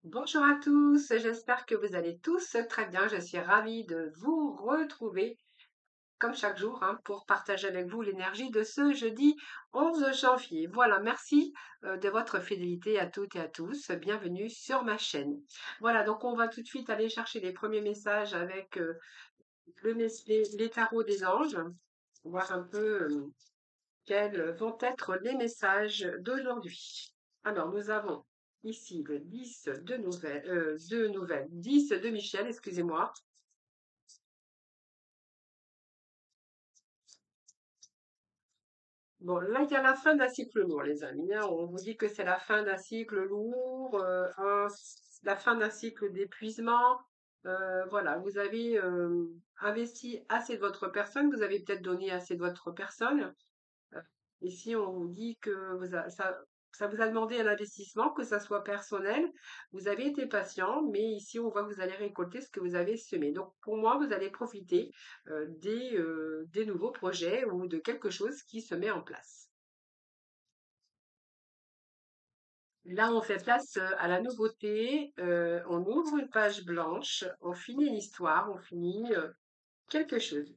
Bonjour à tous, j'espère que vous allez tous très bien. Je suis ravie de vous retrouver comme chaque jour pour partager avec vous l'énergie de ce jeudi 11 janvier. Voilà, merci de votre fidélité à toutes et à tous. Bienvenue sur ma chaîne. Voilà, donc on va tout de suite aller chercher les premiers messages avec les tarots des anges, voir un peu quels vont être les messages d'aujourd'hui. Alors, nous avons ici le 10 de nouvelles, 10 de Michel, excusez-moi. Bon, là, il y a la fin d'un cycle lourd, les amis, hein. On vous dit que c'est la fin d'un cycle lourd, la fin d'un cycle d'épuisement. Voilà, vous avez investi assez de votre personne, vous avez peut-être donné assez de votre personne. Euh, Ici, on vous dit que ça vous a demandé un investissement, que ça soit personnel. Vous avez été patient, mais ici, on voit que vous allez récolter ce que vous avez semé. Donc, pour moi, vous allez profiter des nouveaux projets ou de quelque chose qui se met en place. Là, on fait place à la nouveauté. On ouvre une page blanche, on finit une histoire, on finit quelque chose.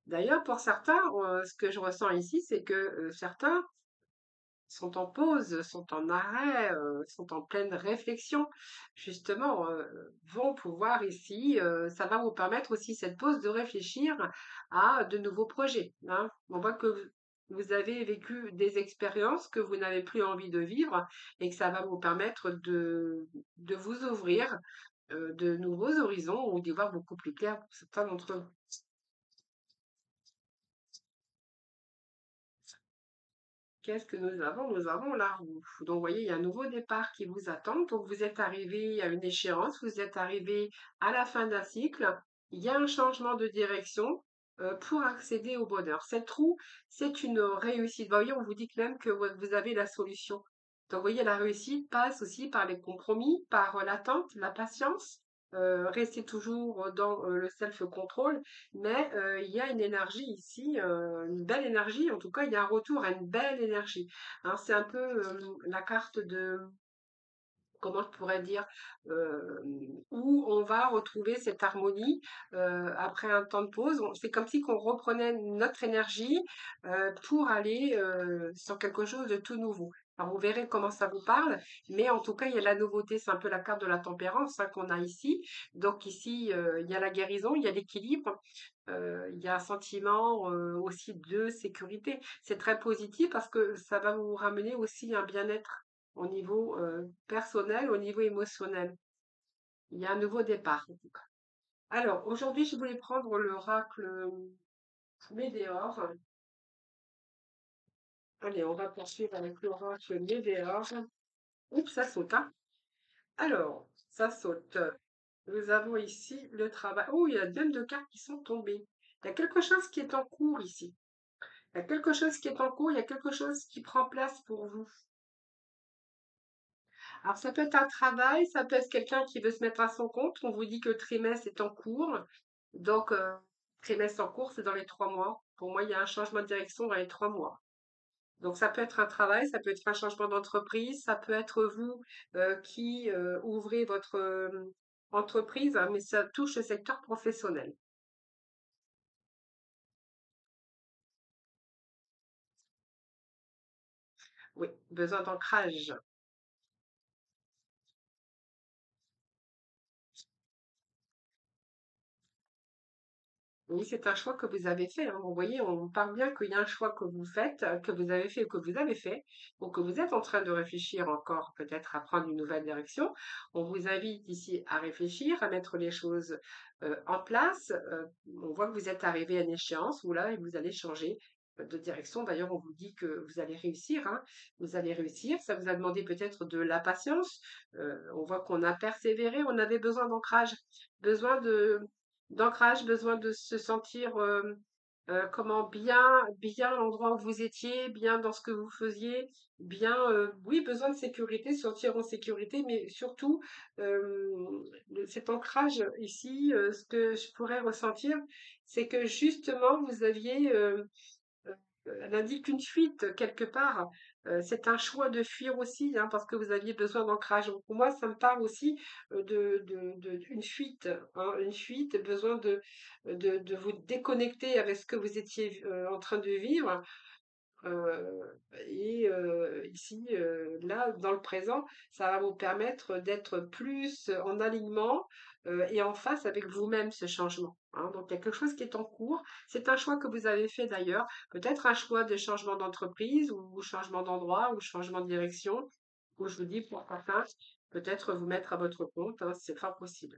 D'ailleurs, pour certains, ce que je ressens ici, c'est que certains sont en pause, sont en arrêt, sont en pleine réflexion, justement, vont pouvoir ici, ça va vous permettre aussi cette pause de réfléchir à de nouveaux projets, hein. On voit que vous avez vécu des expériences que vous n'avez plus envie de vivre et que ça va vous permettre de vous ouvrir de nouveaux horizons ou d'y voir beaucoup plus clair pour certains d'entre vous. Qu'est-ce que nous avons? Nous avons la roue. Donc, vous voyez, il y a un nouveau départ qui vous attend. Donc, vous êtes arrivé à une échéance, vous êtes arrivé à la fin d'un cycle. Il y a un changement de direction pour accéder au bonheur. Cette roue, c'est une réussite. Vous voyez, on vous dit quand même que vous avez la solution. Donc, vous voyez, la réussite passe aussi par les compromis, par l'attente, la patience. Rester toujours dans le self-control, mais il y a une énergie ici, une belle énergie. En tout cas, il y a un retour à une belle énergie. Hein, c'est un peu la carte de, comment je pourrais dire, où on va retrouver cette harmonie après un temps de pause. C'est comme si qu'on reprenait notre énergie pour aller sur quelque chose de tout nouveau. Alors, vous verrez comment ça vous parle, mais en tout cas, il y a la nouveauté. C'est un peu la carte de la tempérance qu'on a ici. Donc ici, il y a la guérison, il y a l'équilibre, il y a un sentiment aussi de sécurité. C'est très positif parce que ça va vous ramener aussi un bien-être au niveau personnel, au niveau émotionnel. Il y a un nouveau départ, en tout cas. Alors, aujourd'hui, je voulais prendre l'oracle Médéor. Allez, on va poursuivre avec l'oracle Médéor. Oups, ça saute, hein. Alors, ça saute. Nous avons ici le travail. Oh, il y a même deux cartes qui sont tombées. Il y a quelque chose qui est en cours ici. Il y a quelque chose qui est en cours, il y a quelque chose qui prend place pour vous. Alors, ça peut être un travail, ça peut être quelqu'un qui veut se mettre à son compte. On vous dit que le trimestre est en cours. Donc, trimestre en cours, c'est dans les 3 mois. Pour moi, il y a un changement de direction dans les 3 mois. Donc, ça peut être un travail, ça peut être un changement d'entreprise, ça peut être vous qui ouvrez votre entreprise, hein, mais ça touche le secteur professionnel. Oui, besoin d'ancrage. Oui, c'est un choix que vous avez fait, hein. Vous voyez, on parle bien qu'il y a un choix que vous faites, que vous avez fait ou que vous avez fait, ou que vous êtes en train de réfléchir encore peut-être à prendre une nouvelle direction. On vous invite ici à réfléchir, à mettre les choses en place. On voit que vous êtes arrivé à une échéance où là, vous allez changer de direction. D'ailleurs, on vous dit que vous allez réussir, hein. Vous allez réussir. Ça vous a demandé peut-être de la patience. On voit qu'on a persévéré, on avait besoin d'ancrage, besoin d'ancrage, besoin de se sentir comment bien à l'endroit où vous étiez, bien dans ce que vous faisiez, bien, oui, besoin de sécurité, sortir en sécurité, mais surtout cet ancrage ici, ce que je pourrais ressentir, c'est que justement vous aviez elle indique une fuite quelque part. C'est un choix de fuir aussi, hein, parce que vous aviez besoin d'ancrage. Donc pour moi, ça me parle aussi une fuite, hein, une fuite, besoin de vous déconnecter avec ce que vous étiez en train de vivre. Ici, là, dans le présent, ça va vous permettre d'être plus en alignement et en phase avec vous-même, ce changement, hein. Donc, il y a quelque chose qui est en cours. C'est un choix que vous avez fait d'ailleurs, peut-être un choix de changement d'entreprise ou changement d'endroit ou changement de direction, où je vous dis pour certains, peut-être vous mettre à votre compte, hein, c'est fort possible.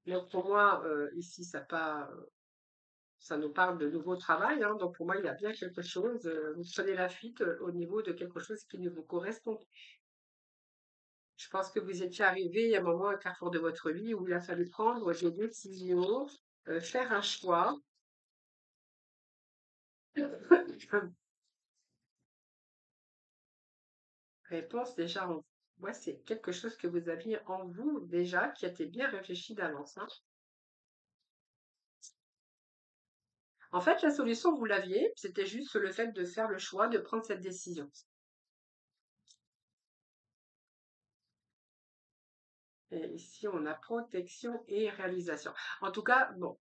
Donc, pour moi, ici, ça nous parle de nouveau travail, hein, donc pour moi, il y a bien quelque chose. Vous prenez la fuite au niveau de quelque chose qui ne vous correspond. Je pense que vous étiez arrivé à un moment, un carrefour de votre vie où il a fallu prendre des décisions, faire un choix. Réponse déjà en moi, c'est quelque chose que vous aviez en vous déjà, qui a été bien réfléchi d'avance, hein. En fait, la solution, vous l'aviez, c'était juste le fait de faire le choix de prendre cette décision. Et ici, on a protection et réalisation. En tout cas, bon,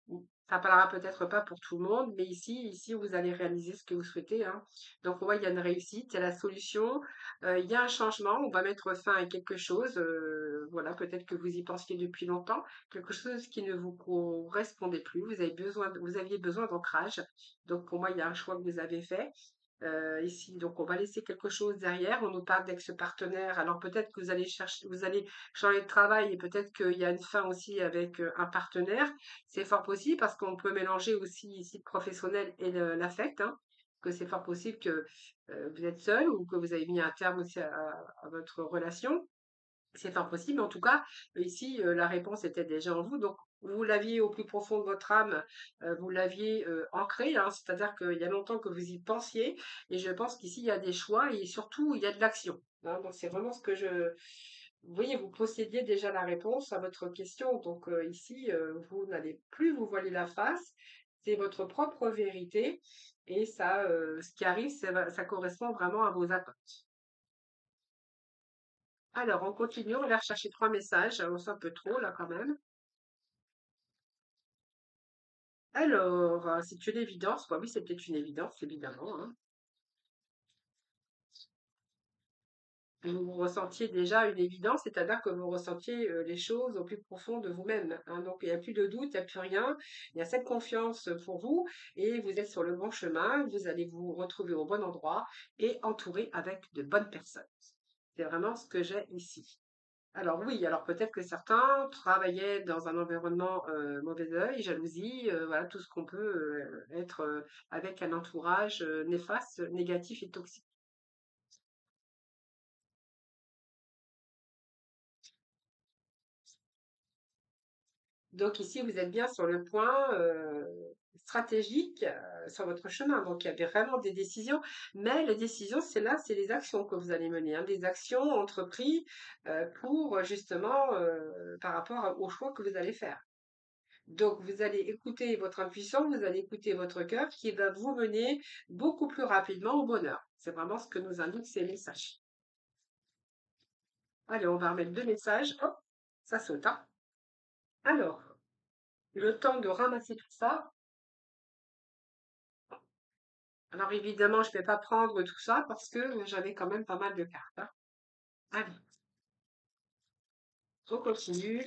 ça parlera peut-être pas pour tout le monde, mais ici, vous allez réaliser ce que vous souhaitez, hein. Donc, on voit, il y a une réussite, il y a la solution, il y a un changement, on va mettre fin à quelque chose, voilà, peut-être que vous y pensiez depuis longtemps, quelque chose qui ne vous correspondait plus, vous aviez besoin d'ancrage. Donc, pour moi, il y a un choix que vous avez fait. Ici, donc on va laisser quelque chose derrière. On nous parle d'ex-partenaire. Alors peut-être que vous allez changer de travail et peut-être qu'il y a une fin aussi avec un partenaire. C'est fort possible parce qu'on peut mélanger aussi ici le professionnel et l'affect, hein, que c'est fort possible que vous êtes seul ou que vous avez mis un terme aussi à votre relation. C'est fort possible, mais en tout cas, ici, la réponse était déjà en vous. Donc, vous l'aviez au plus profond de votre âme, vous l'aviez ancré, hein, c'est-à-dire qu'il y a longtemps que vous y pensiez. Et je pense qu'ici, il y a des choix et surtout, il y a de l'action, hein. Donc, c'est vraiment ce que je. Vous voyez, vous possédiez déjà la réponse à votre question. Donc, ici, vous n'allez plus vous voiler la face. C'est votre propre vérité. Et ça, ce qui arrive, ça correspond vraiment à vos attentes. Alors, on continue, on va rechercher 3 messages. C'est un peu trop là quand même. Alors, c'est une évidence. Bah oui, c'est peut-être une évidence, évidemment, hein. Vous ressentiez déjà une évidence, c'est-à-dire que vous ressentiez les choses au plus profond de vous-même, hein. Donc, il n'y a plus de doute, il n'y a plus rien. Il y a cette confiance pour vous et vous êtes sur le bon chemin. Vous allez vous retrouver au bon endroit et entouré avec de bonnes personnes. C'est vraiment ce que j'ai ici. Alors oui, alors peut-être que certains travaillaient dans un environnement mauvais œil, jalousie, voilà tout ce qu'on peut être avec un entourage néfaste, négatif et toxique. Donc ici, vous êtes bien sur le point stratégique sur votre chemin. Donc il y avait vraiment des décisions, mais les décisions, c'est là, c'est les actions que vous allez mener, hein, des actions entreprises pour justement par rapport au choix que vous allez faire. Donc, vous allez écouter votre intuition, vous allez écouter votre cœur qui va vous mener beaucoup plus rapidement au bonheur. C'est vraiment ce que nous indiquent ces messages. Allez, on va remettre 2 messages. Hop, ça saute, hein. Alors, le temps de ramasser tout ça. Alors, évidemment, je ne vais pas prendre tout ça parce que j'avais quand même pas mal de cartes, hein. Allez, on continue,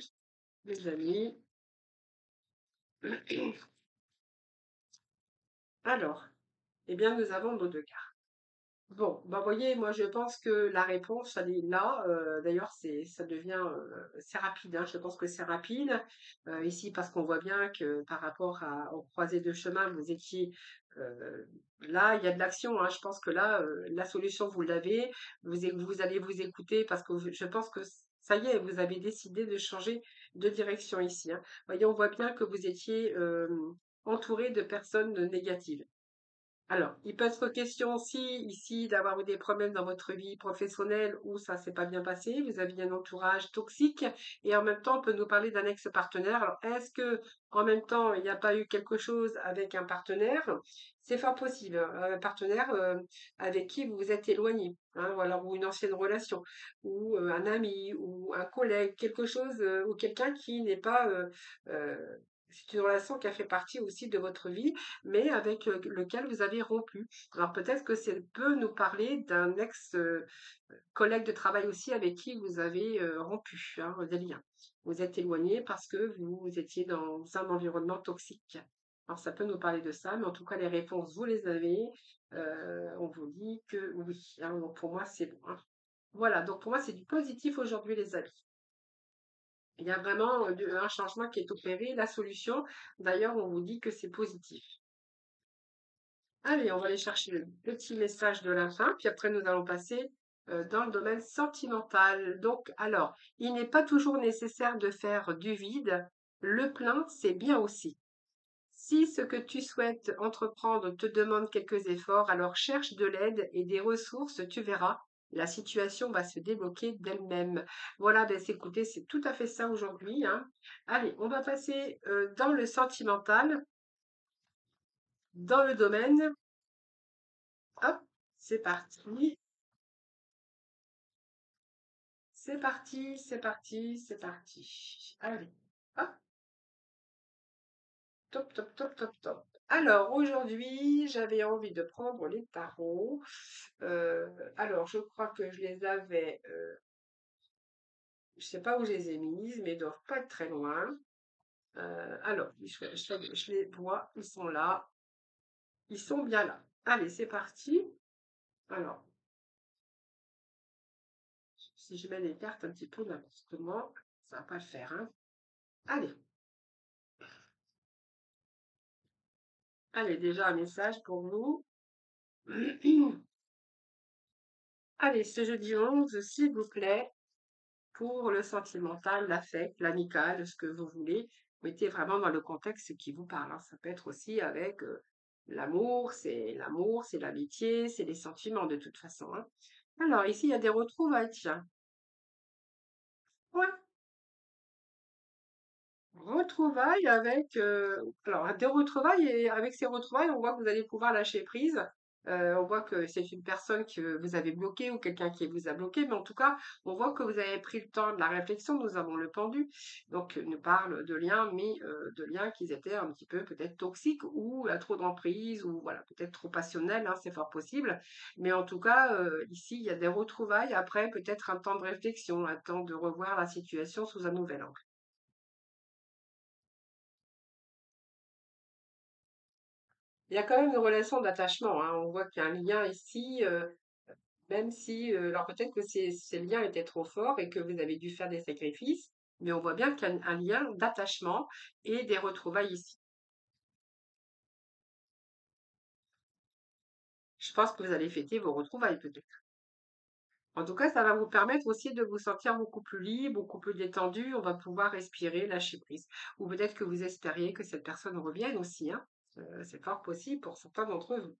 les amis. Alors, eh bien, nous avons nos 2 cartes. Bon, bah voyez, moi je pense que la réponse, elle est là. D'ailleurs, ça devient, c'est rapide, hein. Je pense que c'est rapide. Ici, parce qu'on voit bien que par rapport aux croisées de chemin, vous étiez là, il y a de l'action, hein. Je pense que là, la solution, vous l'avez. Vous allez vous écouter parce que je pense que ça y est, vous avez décidé de changer de direction ici, hein. Voyez, on voit bien que vous étiez entouré de personnes négatives. Alors, il peut être question aussi ici d'avoir eu des problèmes dans votre vie professionnelle où ça s'est pas bien passé, vous aviez un entourage toxique et en même temps on peut nous parler d'un ex-partenaire. Alors, est-ce que en même temps il n'y a pas eu quelque chose avec un partenaire? C'est fort possible, hein, un partenaire avec qui vous vous êtes éloigné, hein, ou alors ou une ancienne relation, ou un ami, ou un collègue, quelque chose ou quelqu'un qui n'est pas. Euh, c'est une relation qui a fait partie aussi de votre vie mais avec lequel vous avez rompu. Alors peut-être que ça peut nous parler d'un ex-collègue de travail aussi avec qui vous avez rompu hein, des liens. Vous êtes éloigné parce que vous étiez dans un environnement toxique. Alors ça peut nous parler de ça, mais en tout cas les réponses, vous les avez. On vous dit que oui. Hein, donc pour moi, c'est bon. Hein. Voilà, donc pour moi, c'est du positif aujourd'hui, les amis. Il y a vraiment un changement qui est opéré. La solution, d'ailleurs, on vous dit que c'est positif. Allez, on va aller chercher le petit message de la fin, puis après nous allons passer dans le domaine sentimental. Donc, alors, il n'est pas toujours nécessaire de faire du vide. Le plein, c'est bien aussi. Si ce que tu souhaites entreprendre te demande quelques efforts, alors cherche de l'aide et des ressources, tu verras, la situation va se débloquer d'elle-même. Voilà, ben, écoutez, c'est tout à fait ça aujourd'hui, hein. Allez, on va passer dans le sentimental, dans le domaine. Hop, c'est parti. C'est parti, c'est parti, c'est parti. Allez, hop, top, top, top, top, top. Alors, aujourd'hui, j'avais envie de prendre les tarots. Euh, alors, je crois que je les avais, je sais pas où je les ai mises, mais ils doivent pas être très loin. Alors, je les vois, ils sont là. Ils sont bien là. Allez, c'est parti. Alors, si je mets les cartes un petit peu n'importe comment, ça va pas le faire, hein. Allez, allez, déjà un message pour vous. Allez, ce jeudi 11, s'il vous plaît, pour le sentimental, l'affect, l'amical, ce que vous voulez, mettez vraiment dans le contexte qui vous parle. Hein. Ça peut être aussi avec l'amour, c'est l'amitié, c'est les sentiments de toute façon. Hein. Alors, ici, il y a des retrouvailles, tiens. Ouais, retrouvailles avec, alors des retrouvailles et avec ces retrouvailles, on voit que vous allez pouvoir lâcher prise. On voit que c'est une personne que vous avez bloquée ou quelqu'un qui vous a bloqué, mais en tout cas, on voit que vous avez pris le temps de la réflexion. Nous avons le pendu, donc nous parle de liens, mais de liens qui étaient un petit peu peut-être toxiques ou à trop d'emprise ou voilà peut-être trop passionnels, hein, c'est fort possible. Mais en tout cas, ici, il y a des retrouvailles après peut-être un temps de réflexion, un temps de revoir la situation sous un nouvel angle. Il y a quand même une relation d'attachement, hein. On voit qu'il y a un lien ici, même si, alors peut-être que ces liens étaient trop forts et que vous avez dû faire des sacrifices, mais on voit bien qu'il y a un lien d'attachement et des retrouvailles ici. Je pense que vous allez fêter vos retrouvailles peut-être. En tout cas, ça va vous permettre aussi de vous sentir beaucoup plus libre, beaucoup plus détendu. On va pouvoir respirer, lâcher prise. Ou peut-être que vous espériez que cette personne revienne aussi, hein. C'est fort possible pour certains d'entre vous.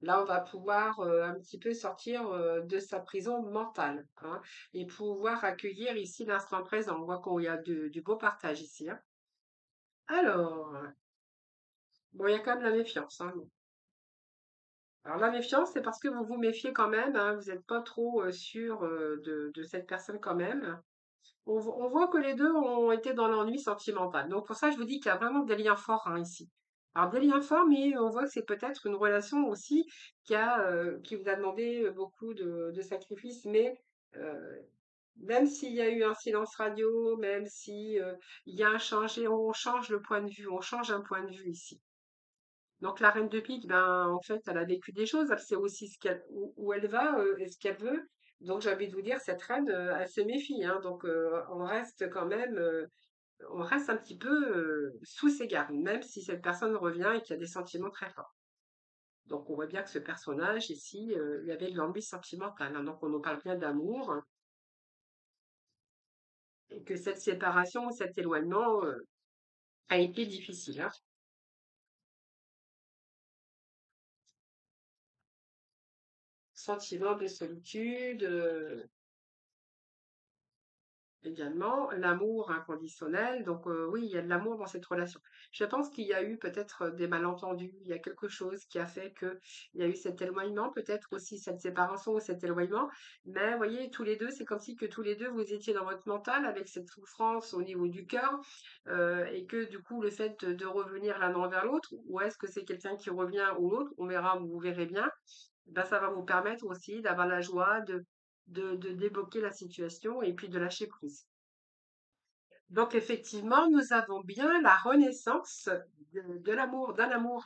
Là, on va pouvoir un petit peu sortir de sa prison mentale hein, et pouvoir accueillir ici l'instant présent. On voit qu'il y a du beau partage ici. Hein. Alors, bon, il y a quand même la méfiance. Hein. Alors, la méfiance, c'est parce que vous vous méfiez quand même. Hein, vous n'êtes pas trop sûr de cette personne quand même. On voit que les deux ont été dans l'ennui sentimental. Donc pour ça, je vous dis qu'il y a vraiment des liens forts hein, ici. Alors des liens forts, mais on voit que c'est peut-être une relation aussi qui vous a demandé beaucoup de sacrifices, mais euh, même s'il y a eu un silence radio, même si il y a un changé, on change le point de vue, on change un point de vue ici. Donc la reine de pique, ben en fait, elle a vécu des choses, elle sait aussi où elle va et ce qu'elle veut. Donc j'ai envie de vous dire, cette reine, elle se méfie, hein. Donc on reste quand même, on reste un petit peu sous ses gardes, même si cette personne revient et qu'il y a des sentiments très forts. Donc on voit bien que ce personnage ici, il avait de l'ennui sentimental. Hein. Donc on nous parle bien d'amour hein, et que cette séparation ou cet éloignement a été difficile. Hein. sentiment de solitude, également, l'amour inconditionnel. Donc, oui, il y a de l'amour dans cette relation. Je pense qu'il y a eu peut-être des malentendus. Il y a quelque chose qui a fait que il y a eu cet éloignement, peut-être aussi cette séparation ou cet éloignement. Mais vous voyez, tous les deux, c'est comme si que tous les deux, vous étiez dans votre mental avec cette souffrance au niveau du cœur, et que du coup, le fait de revenir l'un envers l'autre, ou est-ce que c'est quelqu'un qui revient ou l'autre, on verra, vous verrez bien. Ben, ça va vous permettre aussi d'avoir la joie de débloquer la situation et puis de lâcher prise. Donc effectivement, nous avons bien la renaissance de l'amour, d'un amour.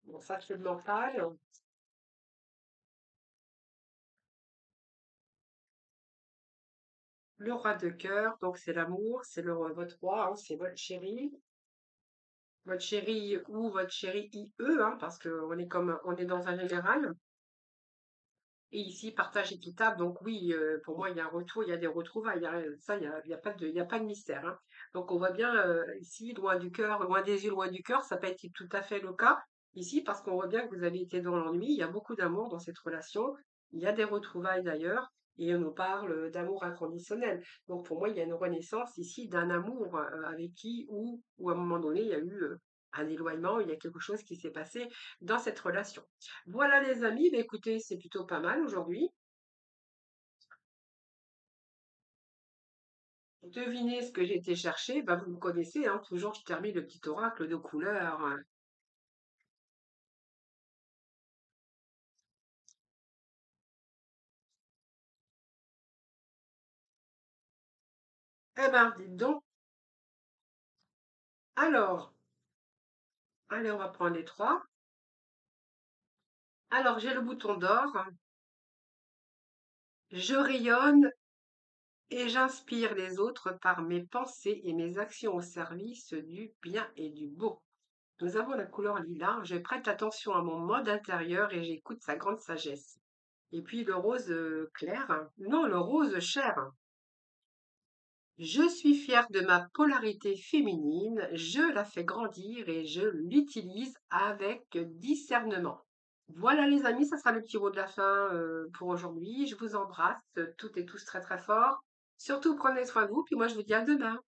Bon, ça c'est le mental. Le roi de cœur, donc c'est l'amour, c'est votre roi, hein, c'est votre chéri ou votre chéri IE, hein, parce qu'on est comme on est dans un général. Et ici, partage équitable. Donc oui, pour moi, il y a un retour, il y a des retrouvailles. Ça, il y a pas de mystère, hein. Donc on voit bien ici, loin du cœur, loin des yeux, loin du cœur, ça n'a pas été tout à fait le cas ici, parce qu'on voit bien que vous avez été dans l'ennui. Il y a beaucoup d'amour dans cette relation. Il y a des retrouvailles d'ailleurs, et on nous parle d'amour inconditionnel. Donc pour moi, il y a une renaissance ici d'un amour avec qui, ou à un moment donné, il y a eu un éloignement, il y a quelque chose qui s'est passé dans cette relation. Voilà les amis, bah, écoutez, c'est plutôt pas mal aujourd'hui. Devinez ce que j'ai été chercher, bah, vous me connaissez, hein, toujours je termine le petit oracle de couleurs, hein. Eh ben, dites donc. Alors, allez, on va prendre les trois. Alors, j'ai le bouton d'or, je rayonne et j'inspire les autres par mes pensées et mes actions au service du bien et du beau. Nous avons la couleur lilas, je prête attention à mon mode intérieur et j'écoute sa grande sagesse. Et puis le rose clair, non, le rose cher. Je suis fière de ma polarité féminine, je la fais grandir et je l'utilise avec discernement. Voilà les amis, ça sera le petit mot de la fin pour aujourd'hui. Je vous embrasse toutes et tous très très fort. Surtout prenez soin de vous, puis moi je vous dis à demain.